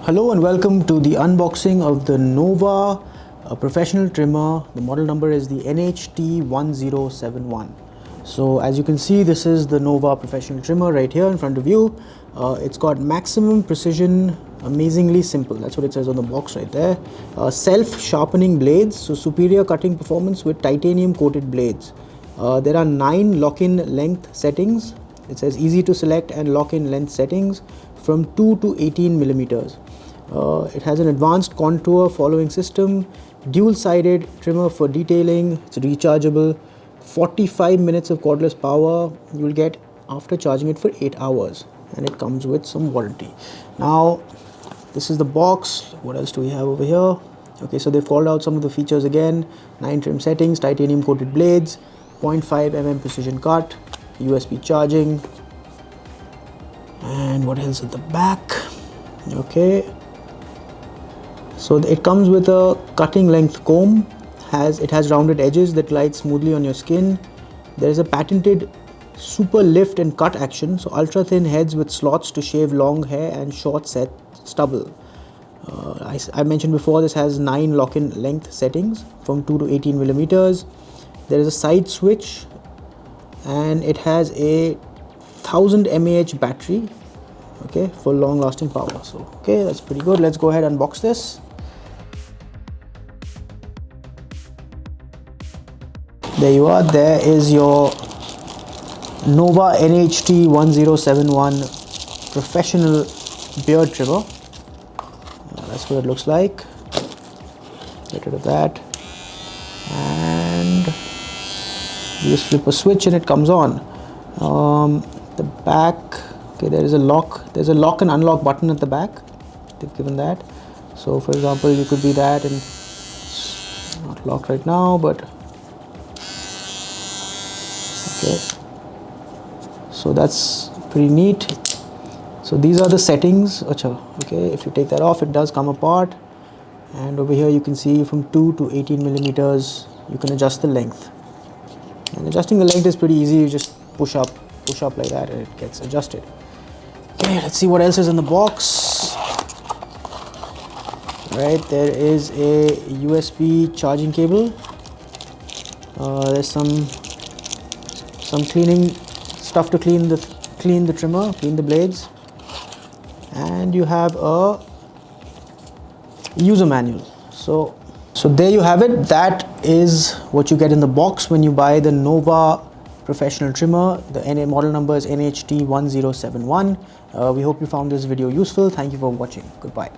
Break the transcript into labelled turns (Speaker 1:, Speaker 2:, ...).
Speaker 1: Hello and welcome to the unboxing of the Nova professional trimmer. The model number is the NHT-1071. So as you can see, this is the Nova professional trimmer right here in front of you. It's got maximum precision, amazingly simple. That's what it says on the box right there. Self-sharpening blades, so superior cutting performance with titanium coated blades. There are 9 lock-in length settings. It says easy to select and lock-in length settings from 2 to 18 millimeters. It has an advanced contour following system, dual-sided trimmer for detailing. It's rechargeable, 45 minutes of cordless power you will get after charging it for 8 hours, and it comes with some warranty. Now this is the box. What else do we have over here? Okay, so they've called out some of the features again. 9 trim settings, titanium coated blades, 0.5 mm precision cut, USB charging, and what else at the back? Okay, so it comes with a cutting length comb. It has rounded edges that glide smoothly on your skin. There is a patented super lift and cut action, so ultra thin heads with slots to shave long hair and short set stubble. I mentioned before, this has 9 lock-in length settings from 2 to 18 millimeters. There is a side switch, and it has a 1000 mAh battery, okay, for long lasting power. So okay, that's pretty good. Let's go ahead and unbox this. There you are. There is your Nova NHT-1071 professional beard trimmer. That's what it looks like. Get rid of that, and you just flip a switch and it comes on. The back, okay, there's a lock and unlock button at the back. They've given that. So for example, you could be that, and it's not locked right now, but okay, so that's pretty neat. So these are the settings. Okay, if you take that off, it does come apart, and over here you can see from 2 to 18 millimeters you can adjust the length, and adjusting the length is pretty easy. You just push up like that and it gets adjusted. Okay, let's see what else is in the box. Right, there is a USB charging cable. There's some cleaning stuff to clean the trimmer, clean the blades, and you have a user manual. So there you have it. That is what you get in the box when you buy the Nova professional trimmer. The model number is NHT-1071. We hope you found this video useful. Thank you for watching. Goodbye.